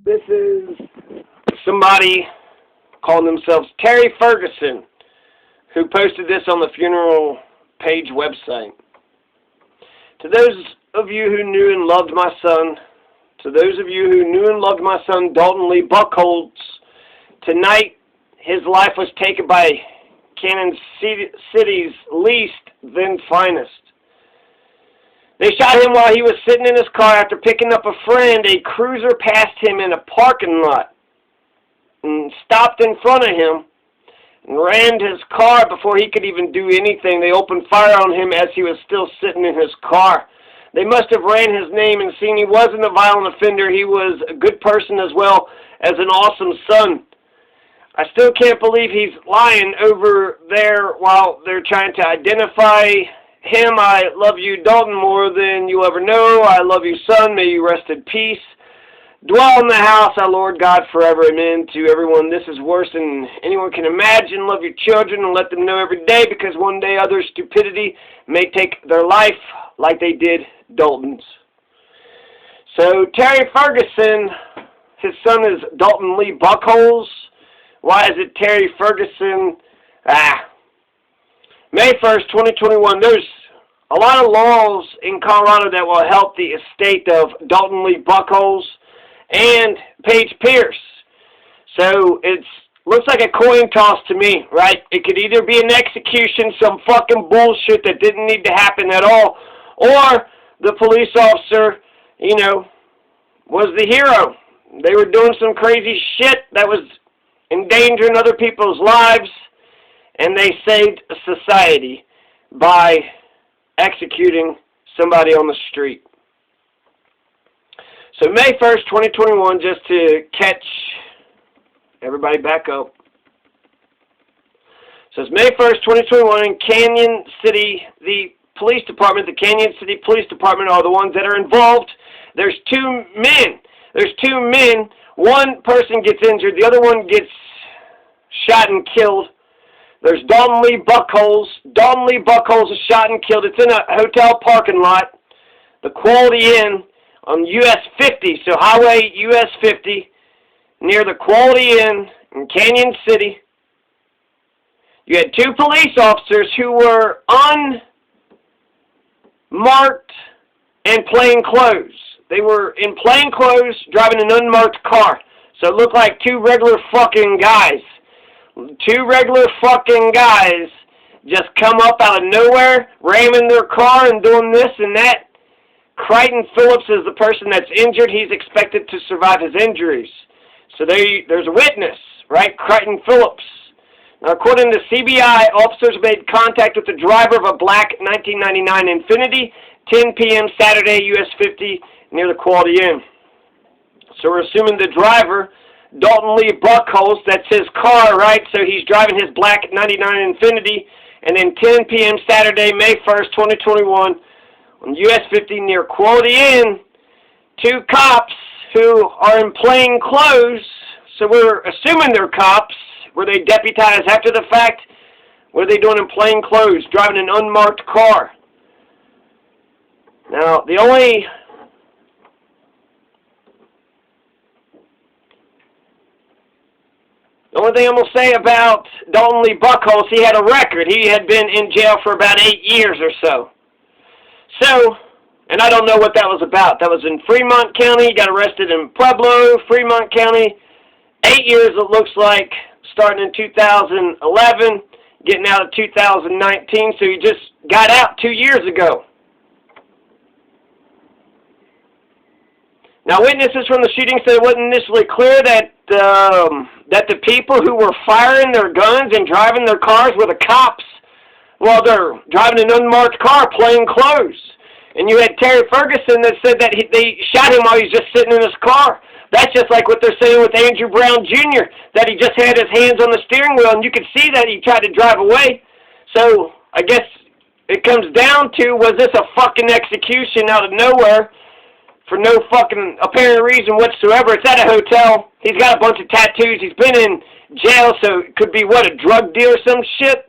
This is somebody calling themselves Terry Ferguson, who posted this on the funeral Paige website. To those of you who knew and loved my son, Dalton Lee Buckholz, tonight his life was taken by Canon City's least then finest. They shot him while he was sitting in his car after picking up a friend. A cruiser passed him in a parking lot and stopped in front of him and rammed his car before he could even do anything. They opened fire on him as he was still sitting in his car. They must have ran his name and seen he wasn't a violent offender. He was a good person as well as an awesome son. I still can't believe he's lying over there while they're trying to identify him. I love you, Dalton, more than you'll ever know. I love you, son. May you rest in peace. Dwell in the house, our Lord God, forever. Amen. To everyone, this is worse than anyone can imagine. Love your children and let them know every day, because one day other stupidity may take their life like they did Dalton's. So, Terry Ferguson, his son is Dalton Lee Buckholz. Why is it Terry Ferguson? May 1st, 2021, there's a lot of laws in Colorado that will help the estate of Dalton Lee Buckholz and Paige Pierce. So it looks like a coin toss to me, right? It could either be an execution, some fucking bullshit that didn't need to happen at all, or the police officer, was the hero. They were doing some crazy shit that was endangering other people's lives, and they saved society by executing somebody on the street. So May 1st, 2021, just to catch everybody back up. So it's May 1st, 2021 in Canyon City. The police department, the Canyon City Police Department, are the ones that are involved. There's two men. One person gets injured. The other one gets shot and killed. There's Dalton Lee Buckholz. Dalton Lee Buckholz is shot and killed. It's in a hotel parking lot, the Quality Inn on US 50, so Highway US 50, near the Quality Inn in Canyon City. You had two police officers who were unmarked and plain clothes. They were in plain clothes driving an unmarked car. So it looked like two regular fucking guys. Two regular fucking guys just come up out of nowhere, ramming their car and doing this and that. Crichton Phillips is the person that's injured. He's expected to survive his injuries. So there's a witness, right? Crichton Phillips. Now, according to CBI, officers made contact with the driver of a black 1999 Infiniti, 10 p.m. Saturday, US 50, near the Quality Inn. So we're assuming the driver, Dalton Lee Buckholz, that's his car, right? So he's driving his black 99 Infiniti, and then 10 p.m. Saturday, May 1st, 2021, on US 50 near Quality Inn, two cops who are in plain clothes, so we're assuming they're cops. Were they deputized after the fact? What are they doing in plain clothes, driving an unmarked car? Now, the only thing I'm going to say about Dalton Lee Buckholz, he had a record. He had been in jail for about 8 years or so. So, and I don't know what that was about. That was in Fremont County. He got arrested in Pueblo, Fremont County. 8 years, it looks like, starting in 2011, getting out of 2019. So he just got out 2 years ago. Now, witnesses from the shooting said it wasn't initially clear that the people who were firing their guns and driving their cars were the cops while they're driving an unmarked car, plain clothes. And you had Terry Ferguson that said that they shot him while he was just sitting in his car. That's just like what they're saying with Andrew Brown Jr., that he just had his hands on the steering wheel, and you could see that he tried to drive away. So I guess it comes down to, was this a fucking execution out of nowhere for no fucking apparent reason whatsoever? It's at a hotel. He's got a bunch of tattoos. He's been in jail, so it could be, what, a drug deal or some shit?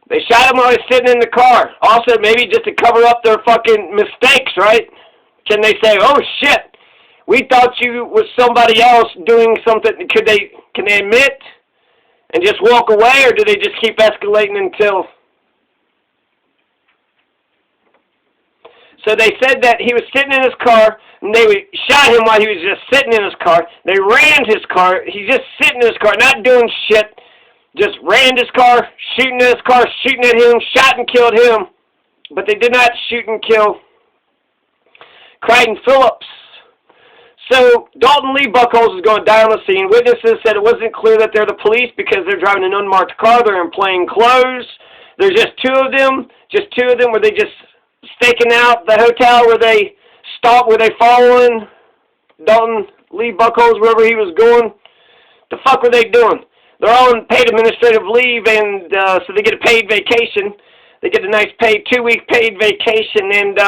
They shot him while he was sitting in the car. Also, maybe just to cover up their fucking mistakes, right? Can they say, oh shit, We thought you was somebody else doing something. Can they admit and just walk away, or do they just keep escalating until... So they said that he was sitting in his car, and they shot him while he was just sitting in his car. They rammed his car. He's just sitting in his car, not doing shit. Just rammed his car, shooting at his car, shooting at him, shot and killed him. But they did not shoot and kill Crichton Phillips. So Dalton Lee Buckholz is going to die on the scene. Witnesses said it wasn't clear that they're the police because they're driving an unmarked car. They're in plain clothes. There's just two of them. Were they just staking out the hotel where they stopped, where they following Dalton Lee Buckholz wherever he was going? The fuck were they doing? They're all on paid administrative leave, and so they get a paid vacation. They get a nice paid 2-week paid vacation, and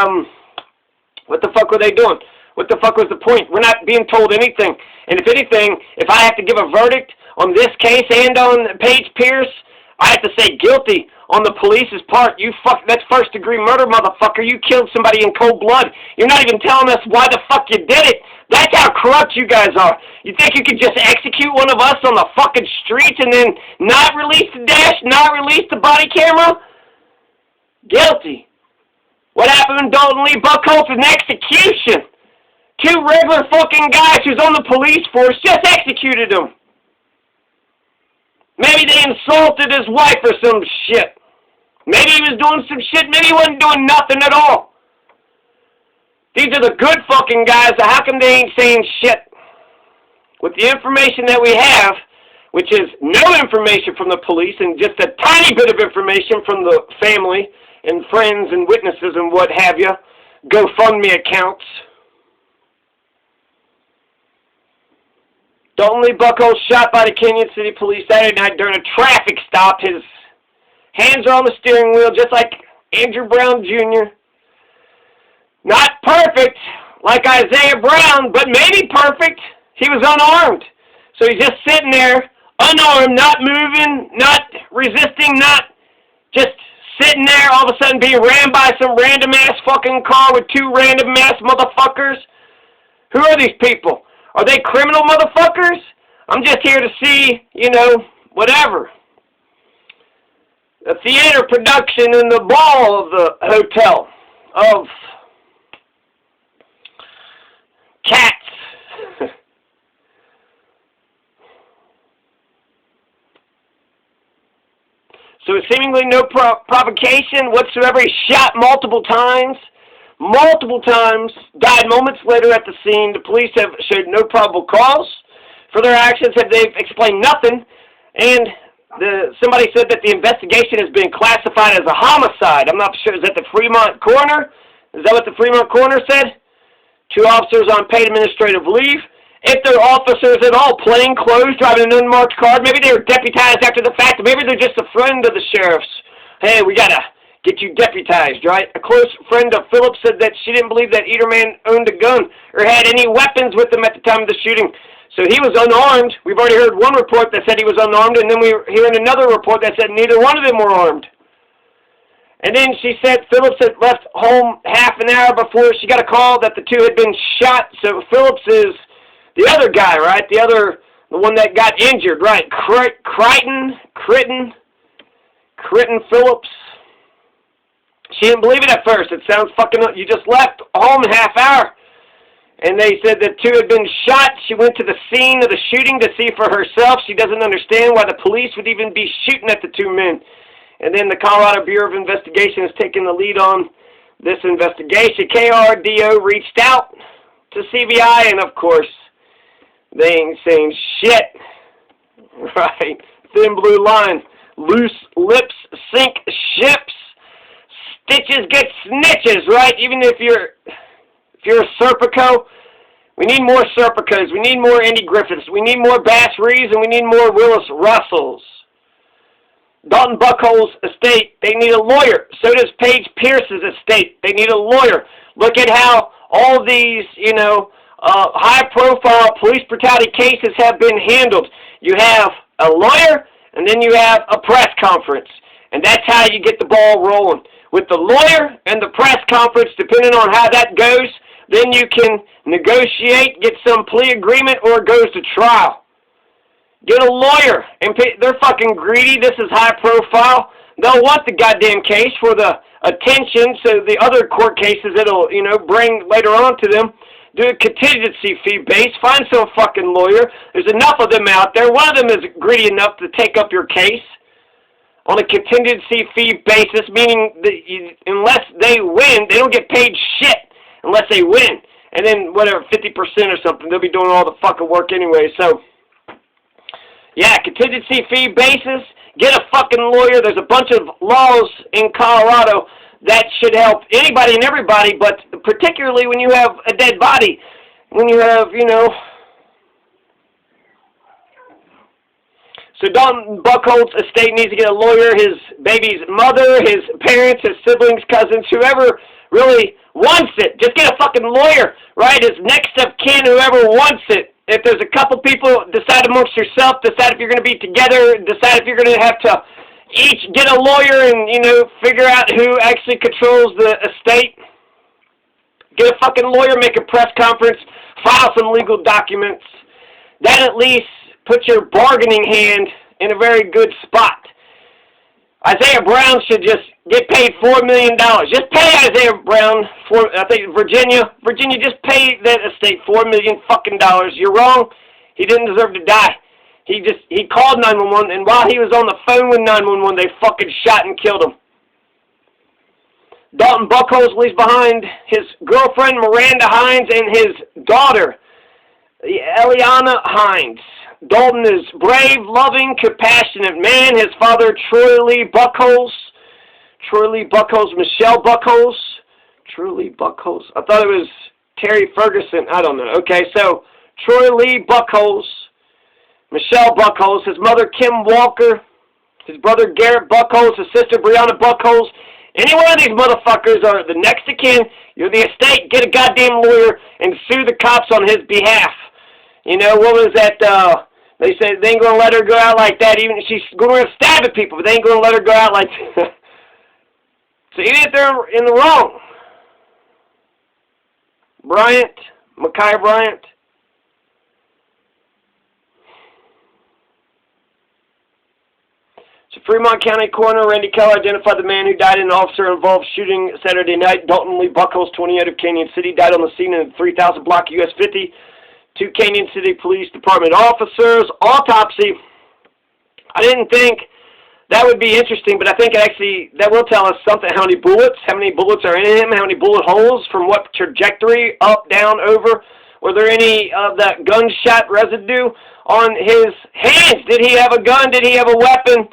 what the fuck were they doing? What the fuck was the point? We're not being told anything. And if anything, if I have to give a verdict on this case and on Paige Pierce, I have to say guilty on the police's part. That's first-degree murder, motherfucker. You killed somebody in cold blood. You're not even telling us why the fuck you did it. That's how corrupt you guys are. You think you could just execute one of us on the fucking streets and then not release the dash, not release the body camera? Guilty. What happened in Dalton Lee Buckholz is an execution. 2 regular fucking guys who's on the police force just executed him. Maybe they insulted his wife or some shit. Maybe he was doing some shit. Maybe he wasn't doing nothing at all. These are the good fucking guys. So how come they ain't saying shit? With the information that we have, which is no information from the police and just a tiny bit of information from the family and friends and witnesses and what have you, GoFundMe accounts. Dalton Lee Buckholz shot by the Canyon City Police Saturday night during a traffic stop. His hands are on the steering wheel, just like Andrew Brown Jr. Not perfect, like Isaiah Brown, but maybe perfect. He was unarmed. So he's just sitting there, unarmed, not moving, not resisting, not just sitting there, all of a sudden being rammed by some random-ass fucking car with 2 random-ass motherfuckers. Who are these people? Are they criminal motherfuckers? I'm just here to see, whatever. The theater production in the ball of the hotel of Cats. So it's seemingly no provocation whatsoever. He shot multiple times, died moments later at the scene. The police have showed no probable cause for their actions. They've explained nothing. And somebody said that the investigation has been classified as a homicide. I'm not sure. Is that the Fremont coroner? Is that what the Fremont coroner said? 2 officers on paid administrative leave. If they're officers at all, plain clothes, driving an unmarked car, maybe they were deputized after the fact. Maybe they're just a friend of the sheriff's. Hey, we got to get you deputized, right? A close friend of Phillips said that she didn't believe that either man owned a gun or had any weapons with him at the time of the shooting. So he was unarmed. We've already heard one report that said he was unarmed, and then we were hearing another report that said neither one of them were armed. And then she said Phillips had left home half an hour before she got a call that the 2 had been shot. So Phillips is the other guy, right? The one that got injured, right? Crichton Phillips. She didn't believe it at first. It sounds fucking... You just left home a half hour. And they said that 2 had been shot. She went to the scene of the shooting to see for herself. She doesn't understand why the police would even be shooting at the 2 men. And then the Colorado Bureau of Investigation has taken the lead on this investigation. KRDO reached out to CBI, and of course, they ain't saying shit. Right? Thin blue line. Loose lips sink ships. Stitches get snitches, right? Even if you're a Serpico, we need more Serpicos. We need more Andy Griffiths. We need more Bass Reeves, and we need more Willis Russells. Dalton Buckholz estate, they need a lawyer. So does Paige Pierce's estate. They need a lawyer. Look at how all these, high-profile police brutality cases have been handled. You have a lawyer, and then you have a press conference. And that's how you get the ball rolling. With the lawyer and the press conference, depending on how that goes, then you can negotiate, get some plea agreement, or it goes to trial. Get a lawyer, and pay. They're fucking greedy. This is high profile. They'll want the goddamn case for the attention, so the other court cases it'll, bring later on to them. Do a contingency fee base. Find some fucking lawyer. There's enough of them out there. One of them is greedy enough to take up your case on a contingency fee basis, meaning that unless they win, they don't get paid shit unless they win. And then, whatever, 50% or something, they'll be doing all the fucking work anyway. So, yeah, contingency fee basis, get a fucking lawyer. There's a bunch of laws in Colorado that should help anybody and everybody, but particularly when you have a dead body, when you have, So Dalton Buckholz estate needs to get a lawyer, his baby's mother, his parents, his siblings, cousins, whoever really wants it. Just get a fucking lawyer, right? His next of kin, whoever wants it. If there's a couple people, decide amongst yourself, decide if you're going to be together, decide if you're going to have to each get a lawyer and, figure out who actually controls the estate. Get a fucking lawyer, make a press conference, file some legal documents. That at least puts your bargaining hand in a very good spot. Isaiah Brown should just get paid $4 million. Just pay Isaiah Brown, Virginia, just pay that estate $4 million fucking dollars. You're wrong. He didn't deserve to die. He called 911, and while he was on the phone with 911, they fucking shot and killed him. Dalton Buckholz leaves behind his girlfriend, Miranda Hines, and his daughter, Eliana Hines. Dalton is brave, loving, compassionate man. His father, Troy Lee Buckholz, Michelle Buckholz. I thought it was Terry Ferguson. I don't know. Okay, so Troy Lee Buckholz, Michelle Buckholz, his mother, Kim Walker, his brother, Garrett Buckholz, his sister, Brianna Buckholz. Any one of these motherfuckers are the next of kin. You're the estate. Get a goddamn lawyer and sue the cops on his behalf. What was that? They said they ain't going to let her go out like that. Even she's going to stab at people, but they ain't going to let her go out like that. So even if they're in the wrong, Micaiah Bryant. So Fremont County Coroner Randy Keller identified the man who died in an officer-involved shooting Saturday night. Dalton Lee Buckholz, 28 of Canyon City, died on the scene in 3000 block US 50. 2 Canyon City Police Department officers. Autopsy. I didn't think that would be interesting, but I think that will tell us something. How many bullets are in him, how many bullet holes, from what trajectory, up, down, over. Were there any of that gunshot residue on his hands? Did he have a gun? Did he have a weapon?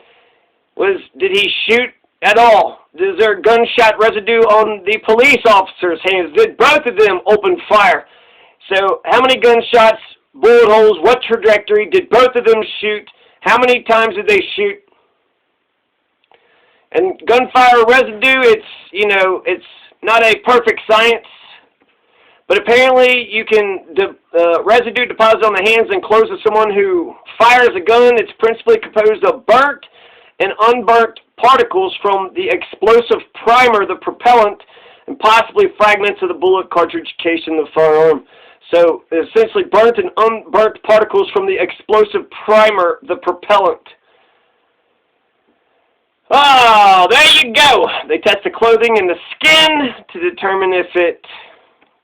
Did he shoot at all? Is there gunshot residue on the police officers' hands? Did both of them open fire? So, how many gunshots, bullet holes, what trajectory, did both of them shoot? How many times did they shoot? And gunfire residue, it's not a perfect science, but apparently you can, residue deposit on the hands and clothes of someone who fires a gun. It's principally composed of burnt and unburnt particles from the explosive primer, the propellant, and possibly fragments of the bullet cartridge casing the firearm. So, essentially burnt and unburnt particles from the explosive primer, the propellant. Oh, there you go. They test the clothing and the skin to determine if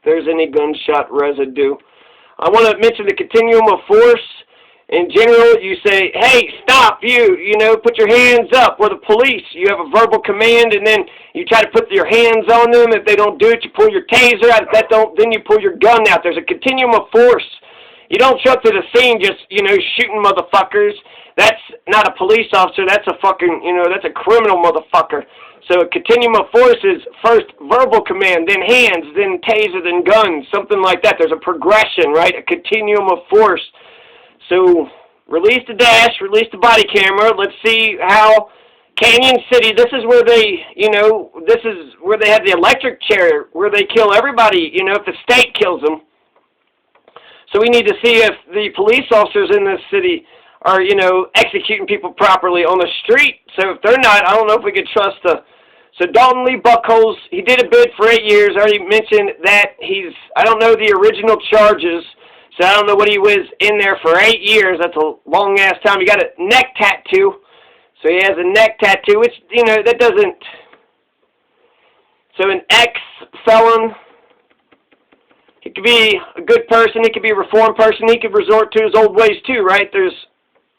there's any gunshot residue. I want to mention the Continuum of Force. In general, you say, hey, stop, put your hands up. We're the police. You have a verbal command, and then you try to put your hands on them. If they don't do it, you pull your taser out. If that don't, then you pull your gun out. There's a continuum of force. You don't show up to the scene just, shooting motherfuckers. That's not a police officer. That's a fucking, that's a criminal motherfucker. So a continuum of force is first verbal command, then hands, then taser, then gun, something like that. There's a progression, right? A continuum of force. So, release the dash, release the body camera. Let's see how Canyon City, this is where they, this is where they have the electric chair, where they kill everybody, if the state kills them. So we need to see if the police officers in this city are, executing people properly on the street. So if they're not, I don't know if we could trust the So Dalton Lee Buckholz, he did a bid for 8 years. I already mentioned that I don't know the original charges, so I don't know what he was in there for 8 years. That's a long-ass time. He got a neck tattoo, so he has a neck tattoo, which, you know, that doesn't... So an ex-felon, he could be a good person, he could be a reformed person, he could resort to his old ways too, right? There's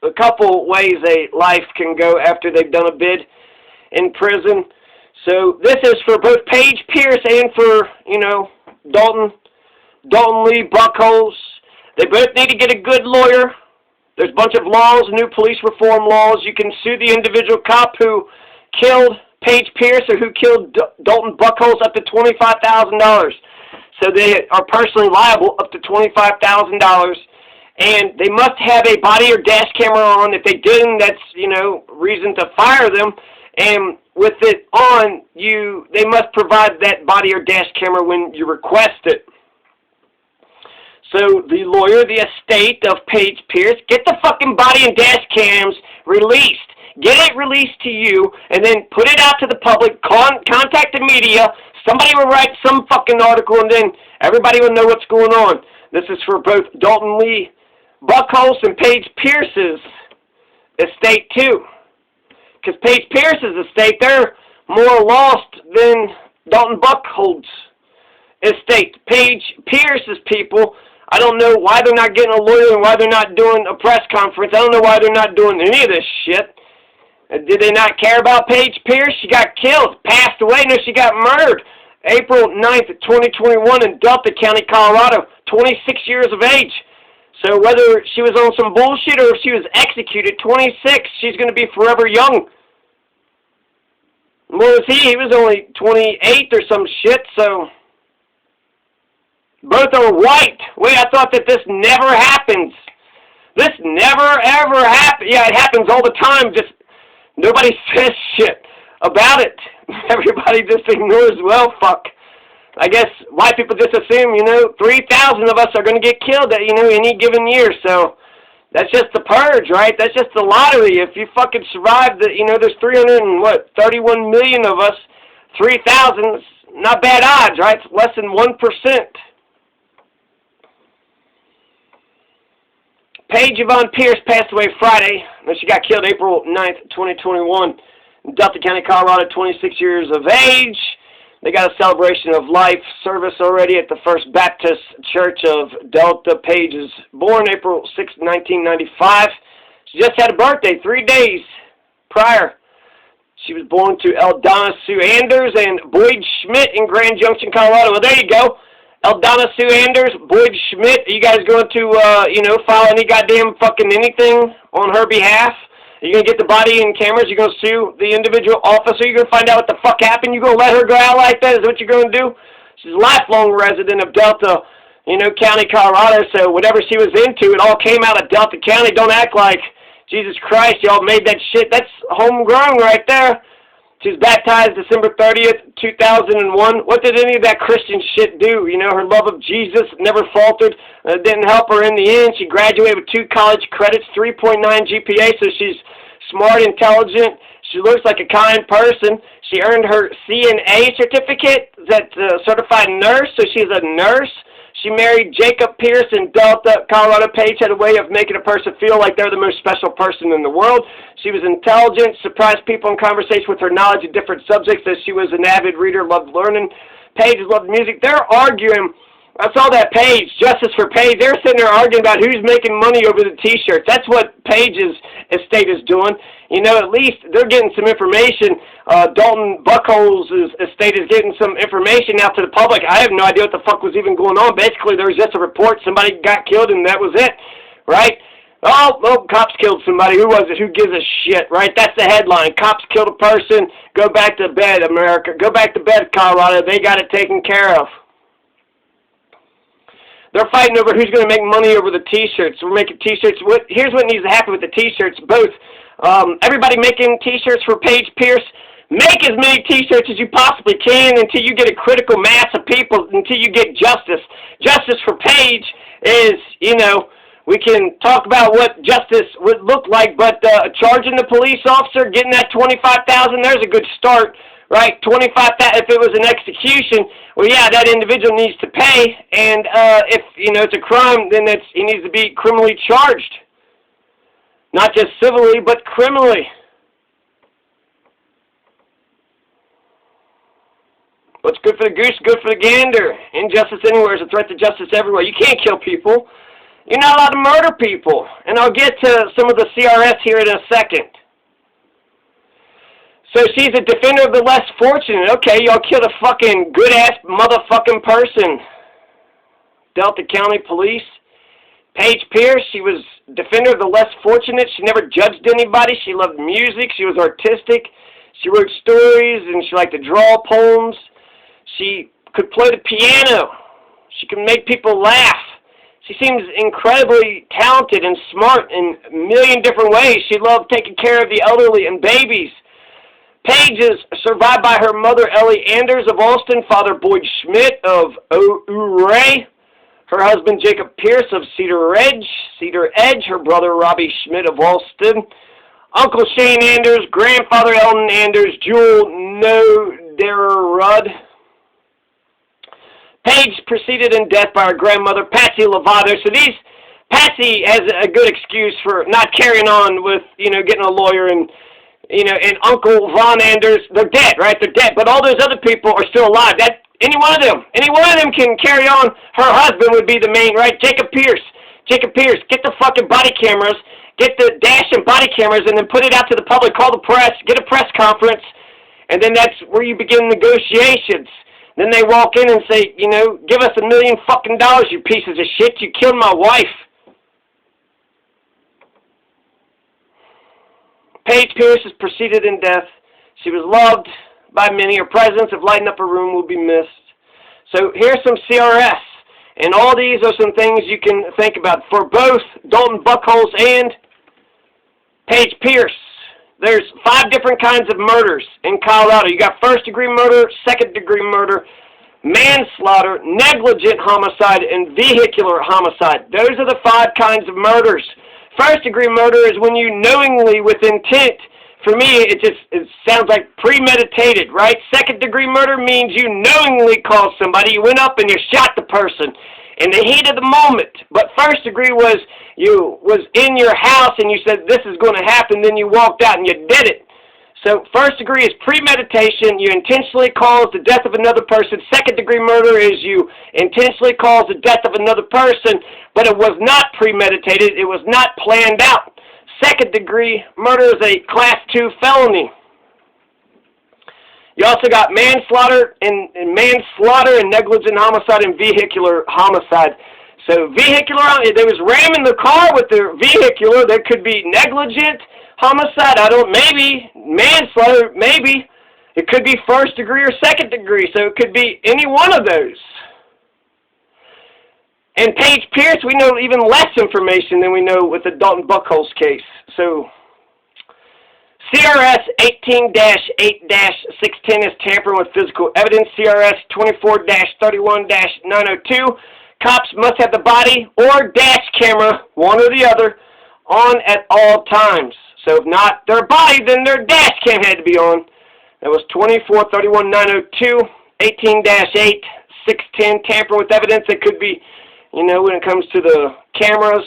a couple ways a life can go after they've done a bid in prison. So this is for both Paige Pierce and for, you know, Dalton Lee Buckholz. They both need to get a good lawyer. There's a bunch of laws, new police reform laws. You can sue the individual cop who killed Paige Pierce or who killed Dalton Buckholz up to $25,000. So they are personally liable up to $25,000. And they must have a body or dash camera on. If they didn't, that's, you know, reason to fire them. And with it on, they must provide that body or dash camera when you request it. So the lawyer, the estate of Paige Pierce, get the fucking body and dash cams released. Get it released to you, and then put it out to the public. Contact the media. Somebody will write some fucking article, and then everybody will know what's going on. This is for both Dalton Lee Buckholz and Paige Pierce's estate, too. Because Paige Pierce's estate, they're more lost than Dalton Buckholz's estate. Paige Pierce's people, I don't know why they're not getting a lawyer and why they're not doing a press conference. I don't know why they're not doing any of this shit. Did they not care about Paige Pierce? She got killed, passed away. No, she got murdered. April 9th, 2021 in Dalton County, Colorado, 26 years of age. So whether she was on some bullshit or if she was executed, 26, she's going to be forever young. What was he? He was only 28 or some shit, so... Both are white. Wait, I thought that this never happens. This never, ever happens. Yeah, it happens all the time, just... Nobody says shit about it. Everybody just ignores, well, fuck. I guess white people just assume, you know, 3,000 of us are going to get killed, you know, any given year. So that's just the purge, right? That's just the lottery. If you fucking survive, you know, there's 31 million of us. 3,000, not bad odds, right? It's less than 1%. Paige Yvonne Pierce passed away Friday. She got killed April 9th, 2021. In Dalton County, Colorado, 26 years of age. They got a celebration of life service already at the First Baptist Church of Delta. Paige is born April 6, 1995. She just had a birthday 3 days prior. She was born to Eldonna Sue Anders and Boyd Schmidt in Grand Junction, Colorado. Well, there you go. Eldonna Sue Anders, Boyd Schmidt, are you guys going to, you know, file any goddamn fucking anything on her behalf? Are you going to get the body in cameras? You're going to sue the individual officer? You're going to find out what the fuck happened? You're going to let her go out like that? Is that what you're going to do? She's a lifelong resident of Delta, you know, County, Colorado, so whatever she was into, it all came out of Delta County. Don't act like, Jesus Christ, y'all made that shit. That's homegrown right there. She was baptized December 30th, 2001. What did any of that Christian shit do? You know, her love of Jesus never faltered. Didn't help her in the end. She graduated with 2 college credits, 3.9 GPA, so she's smart, intelligent. She looks like a kind person. She earned her CNA certificate, that's a certified nurse, so she's a nurse. She married Jacob Pierce in Delta, Colorado. Paige had a way of making a person feel like they're the most special person in the world. She was intelligent, surprised people in conversation with her knowledge of different subjects, as she was an avid reader, loved learning. Paige loved music. They're arguing. I saw that page, Justice for Paige. They're sitting there arguing about who's making money over the T-shirts. That's what Paige's estate is doing. You know, at least they're getting some information. Dalton Buckholz's estate is getting some information out to the public. I have no idea what the fuck was even going on. Basically, there was just a report. Somebody got killed, and that was it, right? Oh, cops killed somebody. Who was it? Who gives a shit, right? That's the headline. Cops killed a person. Go back to bed, America. Go back to bed, Colorado. They got it taken care of. They're fighting over who's going to make money over the T-shirts. We're making T-shirts. Here's what needs to happen with the T-shirts. Both, everybody making T-shirts for Paige Pierce, make as many T-shirts as you possibly can until you get a critical mass of people, until you get justice. Justice for Paige is, you know, we can talk about what justice would look like, but charging the police officer, getting that $25,000, there's a good start. right? 25,000. If it was an execution, well, yeah, that individual needs to pay, and if it's a crime, then he needs to be criminally charged, not just civilly, but criminally. What's good for the goose, good for the gander. Injustice anywhere is a threat to justice everywhere. You can't kill people. You're not allowed to murder people. And I'll get to some of the CRS here in a second. So she's a defender of the less fortunate. Okay, y'all killed a fucking good-ass motherfucking person. Delta County Police. Paige Pierce, she was defender of the less fortunate. She never judged anybody. She loved music. She was artistic. She wrote stories, and she liked to draw poems. She could play the piano. She could make people laugh. She seems incredibly talented and smart in a million different ways. She loved taking care of the elderly and babies. Paige is survived by her mother, Ellie Anders of Alston, father, Boyd Schmidt of Ouray, her husband, Jacob Pierce of Cedar Edge, her brother, Robbie Schmidt of Alston, Uncle Shane Anders, grandfather, Eldon Anders, Jewel Noderud. Paige preceded in death by her grandmother, Patsy Lovato. So Patsy has a good excuse for not carrying on with, getting a lawyer and Uncle Von Anders. They're dead, right? They're dead. But all those other people are still alive. Any one of them can carry on. Her husband would be the main, right? Jacob Pierce, get the fucking body cameras, get the dash and body cameras, and then put it out to the public, call the press, get a press conference, and then that's where you begin negotiations. Then they walk in and say, give us $1 million fucking dollars, you pieces of shit. You killed my wife. Paige Pierce is preceded in death. She was loved by many. Her presence of lighting up a room will be missed. So here's some CRS. And all these are some things you can think about. For both Dalton Buckholz and Paige Pierce, there's 5 different kinds of murders in Colorado. You got first-degree murder, second-degree murder, manslaughter, negligent homicide, and vehicular homicide. Those are the 5 kinds of murders. First-degree murder is when you knowingly, with intent. For me, it sounds like premeditated, right? Second-degree murder means you knowingly caused somebody. You went up and you shot the person in the heat of the moment. But first degree was you was in your house and you said, this is going to happen, then you walked out and you did it. So first degree is premeditation. You intentionally caused the death of another person. Second degree murder is you intentionally caused the death of another person, but it was not premeditated. It was not planned out. Second degree murder is a class 2 felony. You also got manslaughter and negligent homicide and vehicular homicide. So vehicular, they was ramming the car with their vehicular. There could be negligent homicide. Maybe manslaughter. Maybe it could be first degree or second degree. So it could be any one of those. And Paige Pierce, we know even less information than we know with the Dalton Buckholz case. So CRS 18-8-610 is tampering with physical evidence. CRS 24-31-902, cops must have the body or dash camera, one or the other, on at all times. So if not their body, then their dash cam had to be on. That was 24-31-902, 18-8-610, tampering with evidence. It could be, when it comes to the cameras.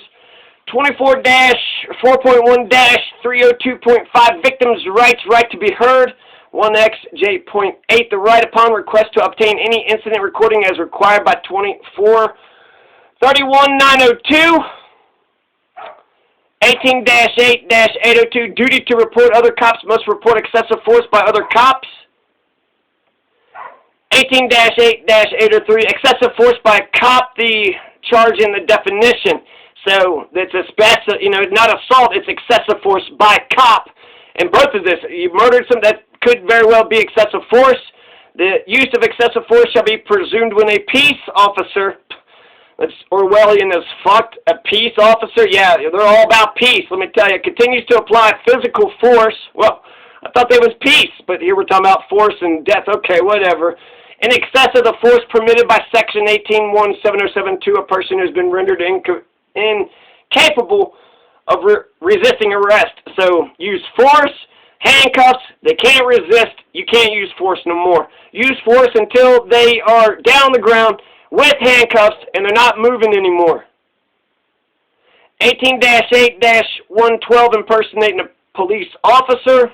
24-4.1-302.5, victims' rights, right to be heard. 1XJ.8, the right upon request to obtain any incident recording as required by 24-31-902. 18-8-802, duty to report. Other cops must report excessive force by other cops. 18-8-803, excessive force by a cop, the charge in the definition. So it's it's not assault, it's excessive force by cop. And both of this, you murdered somebody, that could very well be excessive force. The use of excessive force shall be presumed when a peace officer, that's Orwellian as fuck, a peace officer, yeah, they're all about peace, let me tell you, continues to apply physical force. Well, I thought there was peace, but here we're talking about force and death, okay, whatever. In excess of the force permitted by Section 18-1-7072, a person who's been rendered incapable of resisting arrest. So use force, Handcuffs, they can't resist. You can't use force no more. Use force until they are down on the ground with handcuffs and they're not moving anymore. 18-8-112, impersonating a police officer.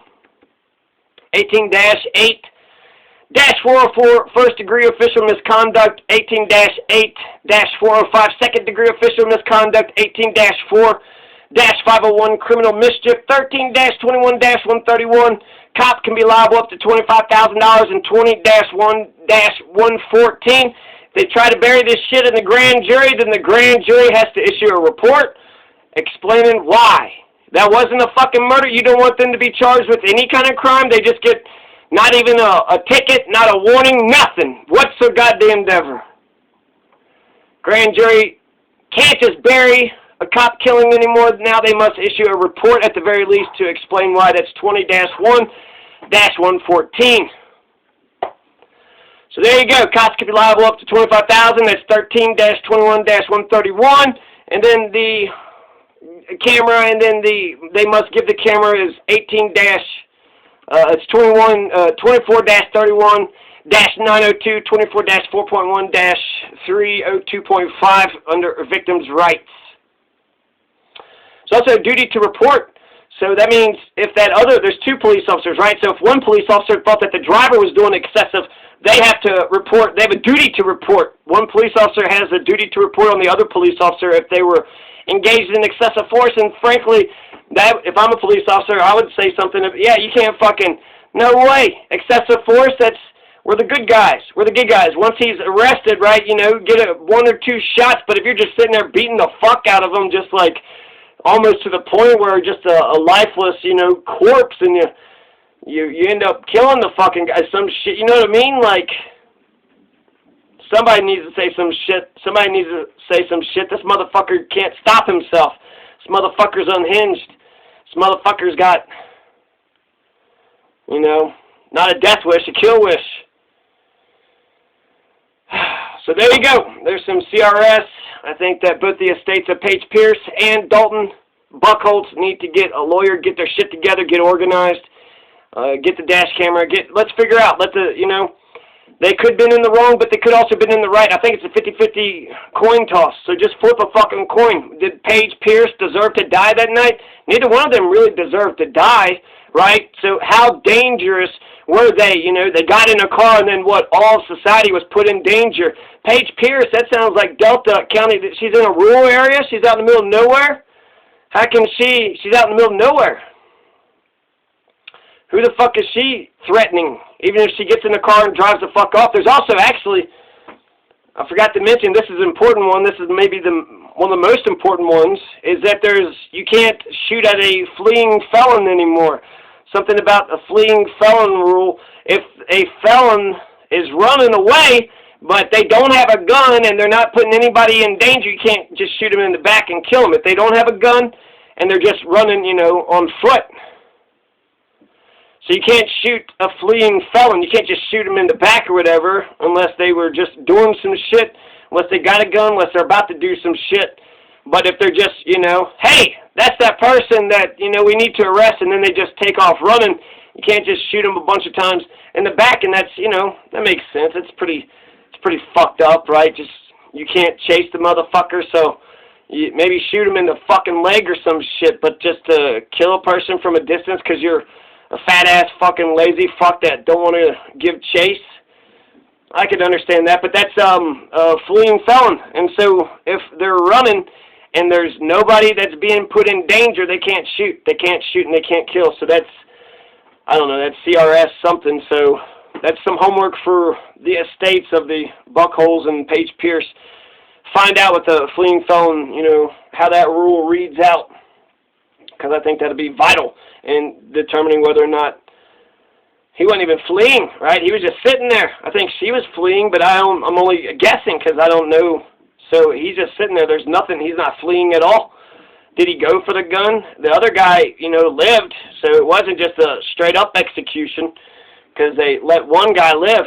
18-8-404, first-degree official misconduct. 18-8-405, second-degree official misconduct. 18-4-501, criminal mischief. 13-21-131, cop can be liable up to $25,000. And 20-1-114, they try to bury this shit in the grand jury, then the grand jury has to issue a report explaining why. That wasn't a fucking murder. You don't want them to be charged with any kind of crime. They just get not even a ticket, not a warning, nothing. What's the goddamn ever? Grand jury can't just bury a cop killing anymore. Now they must issue a report at the very least to explain why. That's 20-1-114. So there you go. Cops can be liable up to $25,000. That's 13-21-131. And then the camera, and then they must give the camera is 24-31-902, 24-4.1-302.5 under victims' rights. It's also a duty to report. So that means if there's two police officers, right? So if one police officer thought that the driver was doing excessive, they have to report. They have a duty to report. One police officer has a duty to report on the other police officer if they were engaged in excessive force. And frankly, that if I'm a police officer, I would say something of, yeah, you can't fucking, no way. Excessive force, we're the good guys. We're the good guys. Once he's arrested, right, get one or two shots. But if you're just sitting there beating the fuck out of him, just like almost to the point where just a lifeless, corpse, and you end up killing the fucking guy, some shit, you know what I mean? Like, somebody needs to say some shit. Somebody needs to say some shit. This motherfucker can't stop himself. This motherfucker's unhinged. This motherfucker's got, not a death wish, a kill wish. So there you go. There's some CRS. I think that both the estates of Paige Pierce and Dalton Buckholz need to get a lawyer, get their shit together, get organized, get the dash camera, let's figure out, they could have been in the wrong, but they could also have been in the right. I think it's a 50-50 coin toss, so just flip a fucking coin. Did Paige Pierce deserve to die that night? Neither one of them really deserved to die, right? So how dangerous were they? They got in a car, and then all of society was put in danger. Paige Pierce, that sounds like Delta County. She's in a rural area? She's out in the middle of nowhere? How can she's out in the middle of nowhere. Who the fuck is she threatening? Even if she gets in the car and drives the fuck off. There's also actually, I forgot to mention, this is an important one. This is maybe one of the most important ones, is that you can't shoot at a fleeing felon anymore. Something about a fleeing felon rule. If a felon is running away, but they don't have a gun and they're not putting anybody in danger, you can't just shoot them in the back and kill them. If they don't have a gun and they're just running, on foot. So you can't shoot a fleeing felon. You can't just shoot them in the back or whatever unless they were just doing some shit, unless they got a gun, unless they're about to do some shit. But if they're just, hey, that's that person that, we need to arrest, and then they just take off running, you can't just shoot them a bunch of times in the back, and that's, that makes sense. It's pretty fucked up, right? Just, you can't chase the motherfucker, so you maybe shoot him in the fucking leg or some shit, but just to kill a person from a distance because you're a fat-ass fucking lazy fuck that don't want to give chase, I could understand that, but that's a fleeing felon. And so if they're running and there's nobody that's being put in danger, they can't shoot. They can't shoot and they can't kill. So that's, I don't know, that's CRS something. So that's some homework for the estates of the Buckholz and Paige Pierce. Find out what the fleeing felon, how that rule reads out, because I think that'll be vital in determining whether or not he wasn't even fleeing, right? He was just sitting there. I think she was fleeing, but I'm only guessing because I don't know. So he's just sitting there. There's nothing. He's not fleeing at all. Did he go for the gun? The other guy, lived, so it wasn't just a straight-up execution because they let one guy live,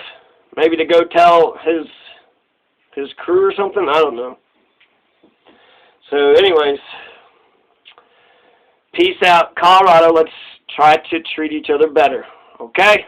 maybe to go tell his crew or something. I don't know. So anyways, peace out, Colorado. Let's try to treat each other better. Okay?